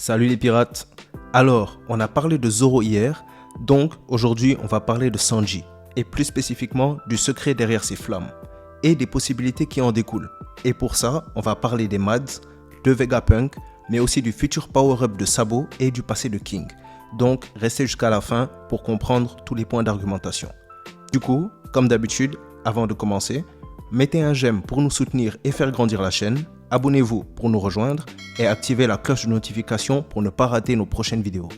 Salut les pirates. Alors, on a parlé de Zoro hier, donc aujourd'hui on va parler de Sanji, et plus spécifiquement du secret derrière ses flammes, et des possibilités qui en découlent. Et pour ça, on va parler des Mads, de Vegapunk, mais aussi du futur power-up de Sabo et du passé de King. Donc, restez jusqu'à la fin pour comprendre tous les points d'argumentation. Du coup, comme d'habitude, avant de commencer, mettez un j'aime pour nous soutenir et faire grandir la chaîne, abonnez-vous pour nous rejoindre et activez la cloche de notification pour ne pas rater nos prochaines vidéos.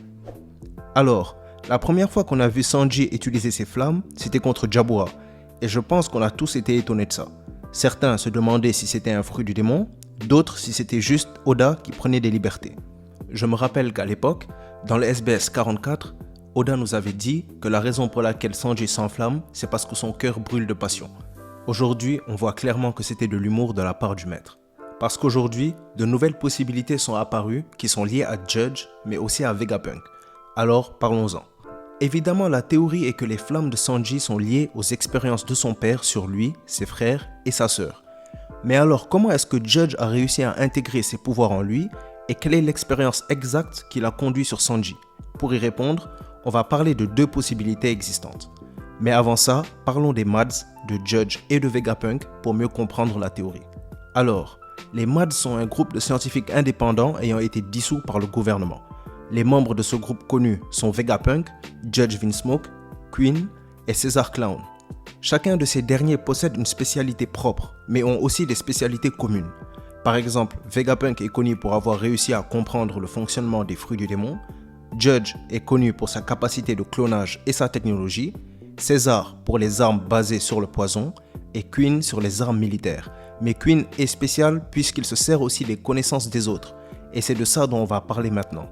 Alors, la première fois qu'on a vu Sanji utiliser ses flammes, c'était contre Jabura, et je pense qu'on a tous été étonnés de ça. Certains se demandaient si c'était un fruit du démon, d'autres si c'était juste Oda qui prenait des libertés. Je me rappelle qu'à l'époque, dans le SBS 44, Oda nous avait dit que la raison pour laquelle Sanji s'enflamme, c'est parce que son cœur brûle de passion. Aujourd'hui, on voit clairement que c'était de l'humour de la part du maître. Parce qu'aujourd'hui, de nouvelles possibilités sont apparues qui sont liées à Judge, mais aussi à Vegapunk. Alors, parlons-en. Évidemment, la théorie est que les flammes de Sanji sont liées aux expériences de son père sur lui, ses frères et sa sœur. Mais alors, comment est-ce que Judge a réussi à intégrer ses pouvoirs en lui et quelle est l'expérience exacte qui l'a conduit sur Sanji? Pour y répondre, on va parler de deux possibilités existantes. Mais avant ça, parlons des Mads, de Judge et de Vegapunk pour mieux comprendre la théorie. Alors, les Mads sont un groupe de scientifiques indépendants ayant été dissous par le gouvernement. Les membres de ce groupe connus sont Vegapunk, Judge Vinsmoke, Queen et César Clown. Chacun de ces derniers possède une spécialité propre, mais ont aussi des spécialités communes. Par exemple, Vegapunk est connu pour avoir réussi à comprendre le fonctionnement des fruits du démon, Judge est connu pour sa capacité de clonage et sa technologie, César pour les armes basées sur le poison et Queen sur les armes militaires. Mais Queen est spécial puisqu'il se sert aussi des connaissances des autres, et c'est de ça dont on va parler maintenant.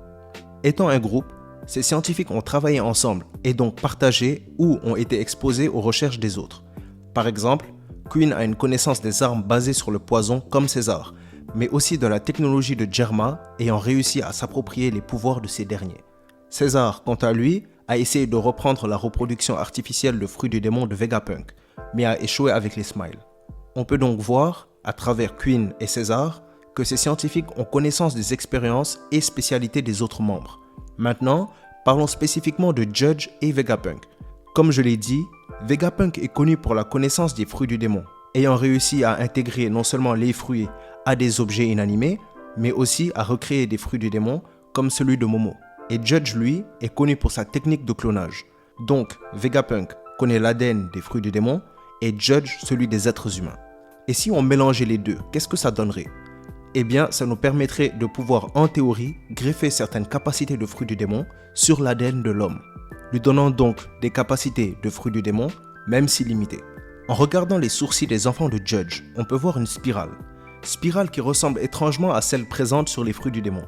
Étant un groupe, ces scientifiques ont travaillé ensemble et donc partagé ou ont été exposés aux recherches des autres. Par exemple, Queen a une connaissance des armes basées sur le poison comme César, mais aussi de la technologie de Germa ayant réussi à s'approprier les pouvoirs de ces derniers. César, quant à lui, a essayé de reprendre la reproduction artificielle de fruits du démon de Vegapunk, mais a échoué avec les Smiles. On peut donc voir, à travers Queen et César, que ces scientifiques ont connaissance des expériences et spécialités des autres membres. Maintenant, parlons spécifiquement de Judge et Vegapunk. Comme je l'ai dit, Vegapunk est connu pour la connaissance des fruits du démon, ayant réussi à intégrer non seulement les fruits à des objets inanimés, mais aussi à recréer des fruits du démon comme celui de Momo. Et Judge, lui, est connu pour sa technique de clonage. Donc, Vegapunk connaît l'ADN des fruits du démon et Judge celui des êtres humains. Et si on mélangeait les deux, qu'est-ce que ça donnerait? Eh bien, ça nous permettrait de pouvoir, en théorie, greffer certaines capacités de fruits du démon sur l'ADN de l'homme, lui donnant donc des capacités de fruits du démon, même si limitées. En regardant les sourcils des enfants de Judge, on peut voir une spirale qui ressemble étrangement à celle présente sur les fruits du démon.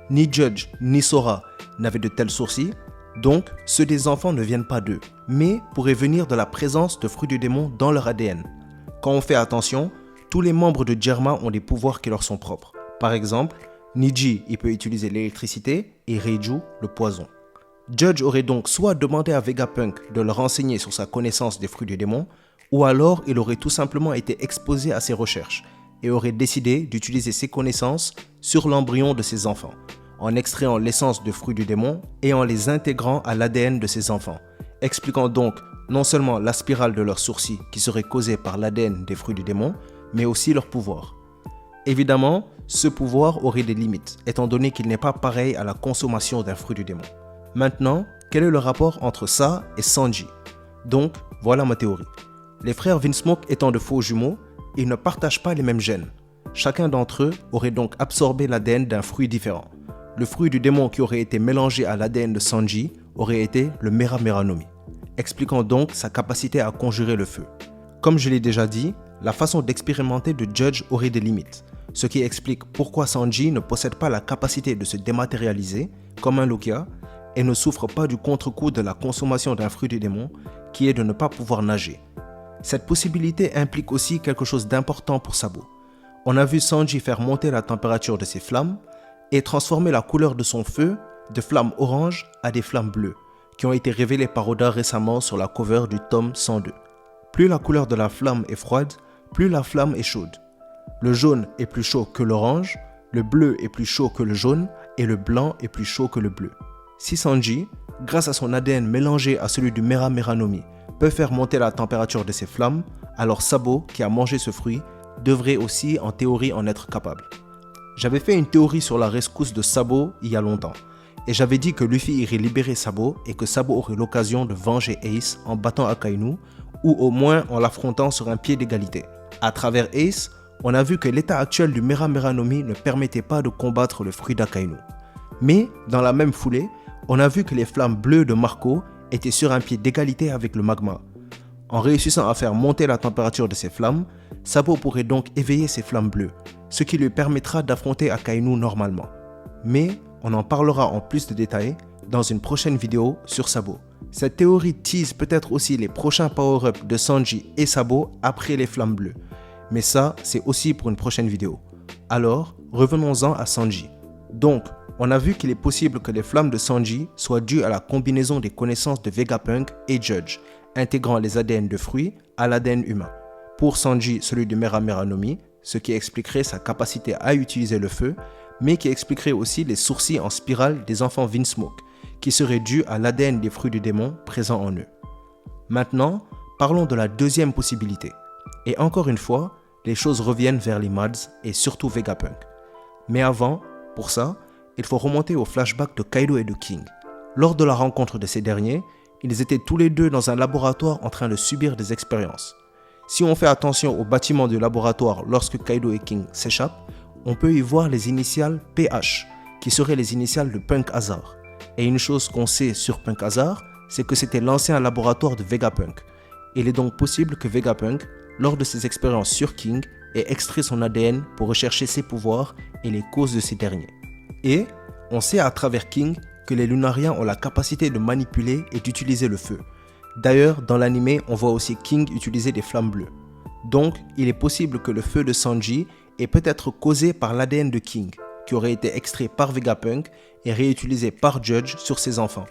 Ni Judge ni Sora n'avaient de tels sourcils, donc ceux des enfants ne viennent pas d'eux, mais pourraient venir de la présence de fruits du démon dans leur ADN. Quand on fait attention, tous les membres de Germa ont des pouvoirs qui leur sont propres. Par exemple, Niji il peut utiliser l'électricité et Reiju le poison. Judge aurait donc soit demandé à Vegapunk de le renseigner sur sa connaissance des fruits du démon, ou alors il aurait tout simplement été exposé à ses recherches et aurait décidé d'utiliser ses connaissances sur l'embryon de ses enfants, en extrayant l'essence de fruits du démon et en les intégrant à l'ADN de ses enfants, expliquant donc non seulement la spirale de leurs sourcils qui serait causée par l'ADN des fruits du démon, mais aussi leur pouvoir. Évidemment, ce pouvoir aurait des limites, étant donné qu'il n'est pas pareil à la consommation d'un fruit du démon. Maintenant, quel est le rapport entre ça et Sanji? Donc, voilà ma théorie. Les frères Vinsmoke étant de faux jumeaux, ils ne partagent pas les mêmes gènes. Chacun d'entre eux aurait donc absorbé l'ADN d'un fruit différent. Le fruit du démon qui aurait été mélangé à l'ADN de Sanji aurait été le Mera Mera no Mi, expliquant donc sa capacité à conjurer le feu. Comme je l'ai déjà dit, la façon d'expérimenter de Judge aurait des limites. ce qui explique pourquoi Sanji ne possède pas la capacité de se dématérialiser comme un Logia et ne souffre pas du contre-coup de la consommation d'un fruit du démon qui est de ne pas pouvoir nager. Cette possibilité implique aussi quelque chose d'important pour Sabo. On a vu Sanji faire monter la température de ses flammes et transformer la couleur de son feu de flammes oranges à des flammes bleues, qui ont été révélées par Oda récemment sur la cover du tome 102. Plus la couleur de la flamme est froide, plus la flamme est chaude. Le jaune est plus chaud que l'orange, le bleu est plus chaud que le jaune et le blanc est plus chaud que le bleu. Si Sanji, grâce à son ADN mélangé à celui du Mera Mera no Mi, peut faire monter la température de ses flammes, alors Sabo, qui a mangé ce fruit, devrait aussi en théorie en être capable. J'avais fait une théorie sur la rescousse de Sabo il y a longtemps, et j'avais dit que Luffy irait libérer Sabo et que Sabo aurait l'occasion de venger Ace en battant Akainu, ou au moins en l'affrontant sur un pied d'égalité. À travers Ace, on a vu que l'état actuel du Mera Mera no Mi ne permettait pas de combattre le fruit d'Akainu. Mais, dans la même foulée, on a vu que les flammes bleues de Marco étaient sur un pied d'égalité avec le magma. En réussissant à faire monter la température de ces flammes, Sabo pourrait donc éveiller ces flammes bleues, ce qui lui permettra d'affronter Akainu normalement. Mais on en parlera en plus de détails dans une prochaine vidéo sur Sabo. Cette théorie tease peut-être aussi les prochains power-ups de Sanji et Sabo après les flammes bleues. Mais ça, c'est aussi pour une prochaine vidéo. Alors, revenons-en à Sanji. Donc, on a vu qu'il est possible que les flammes de Sanji soient dues à la combinaison des connaissances de Vegapunk et Judge, intégrant les ADN de fruits à l'ADN humain. Pour Sanji, celui du Mera Mera no Mi, ce qui expliquerait sa capacité à utiliser le feu, mais qui expliquerait aussi les sourcils en spirale des enfants Vinsmoke, qui seraient dus à l'ADN des fruits du démon présents en eux. Maintenant, parlons de la deuxième possibilité. Et encore une fois, les choses reviennent vers les Mads et surtout Vegapunk. Mais avant, pour ça, il faut remonter au flashback de Kaido et de King. Lors de la rencontre de ces derniers, ils étaient tous les deux dans un laboratoire en train de subir des expériences. Si on fait attention au bâtiment du laboratoire lorsque Kaido et King s'échappent, on peut y voir les initiales PH, qui seraient les initiales de Punk Hazard. Et une chose qu'on sait sur Punk Hazard, c'est que c'était l'ancien laboratoire de Vegapunk. Il est donc possible que Vegapunk, lors de ses expériences sur King, ait extrait son ADN pour rechercher ses pouvoirs et les causes de ces derniers. Et on sait à travers King que les Lunariens ont la capacité de manipuler et d'utiliser le feu. D'ailleurs, dans l'anime, on voit aussi King utiliser des flammes bleues. Donc, il est possible que le feu de Sanji est peut-être causé par l'ADN de King, qui aurait été extrait par Vegapunk et réutilisé par Judge sur ses enfants.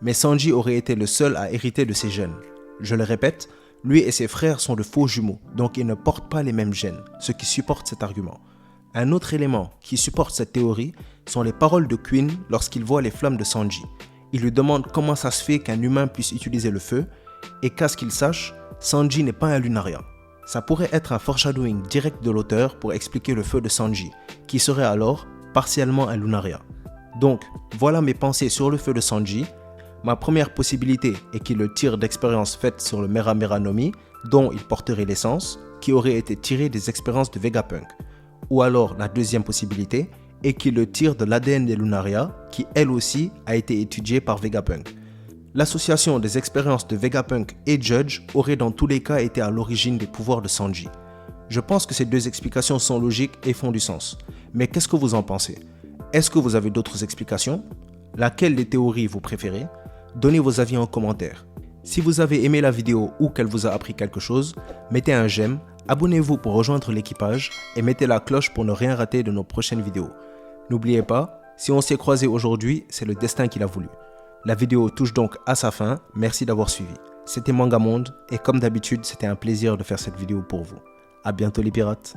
Mais Sanji aurait été le seul à hériter de ces gènes. Je le répète, lui et ses frères sont de faux jumeaux, donc ils ne portent pas les mêmes gènes, ce qui supporte cet argument. Un autre élément qui supporte cette théorie sont les paroles de Queen lorsqu'il voit les flammes de Sanji. Il lui demande comment ça se fait qu'un humain puisse utiliser le feu, et qu'à ce qu'il sache, Sanji n'est pas un Lunarien. Ça pourrait être un foreshadowing direct de l'auteur pour expliquer le feu de Sanji, qui serait alors partiellement un Lunarien. Donc, voilà mes pensées sur le feu de Sanji. Ma première possibilité est qu'il le tire d'expériences faites sur le Mera Mera no Mi, dont il porterait l'essence, qui aurait été tirée des expériences de Vegapunk. Ou alors la deuxième possibilité est qu'il le tire de l'ADN des Lunaria, qui elle aussi a été étudiée par Vegapunk. L'association des expériences de Vegapunk et Judge aurait dans tous les cas été à l'origine des pouvoirs de Sanji. Je pense que ces deux explications sont logiques et font du sens. Mais qu'est-ce que vous en pensez? Est-ce que vous avez d'autres explications? Laquelle des théories vous préférez? Donnez vos avis en commentaire. Si vous avez aimé la vidéo ou qu'elle vous a appris quelque chose, mettez un j'aime, abonnez-vous pour rejoindre l'équipage et mettez la cloche pour ne rien rater de nos prochaines vidéos. N'oubliez pas, si on s'est croisé aujourd'hui, c'est le destin qui l'a voulu. La vidéo touche donc à sa fin, merci d'avoir suivi. C'était Mangamonde et comme d'habitude, c'était un plaisir de faire cette vidéo pour vous. À bientôt les pirates.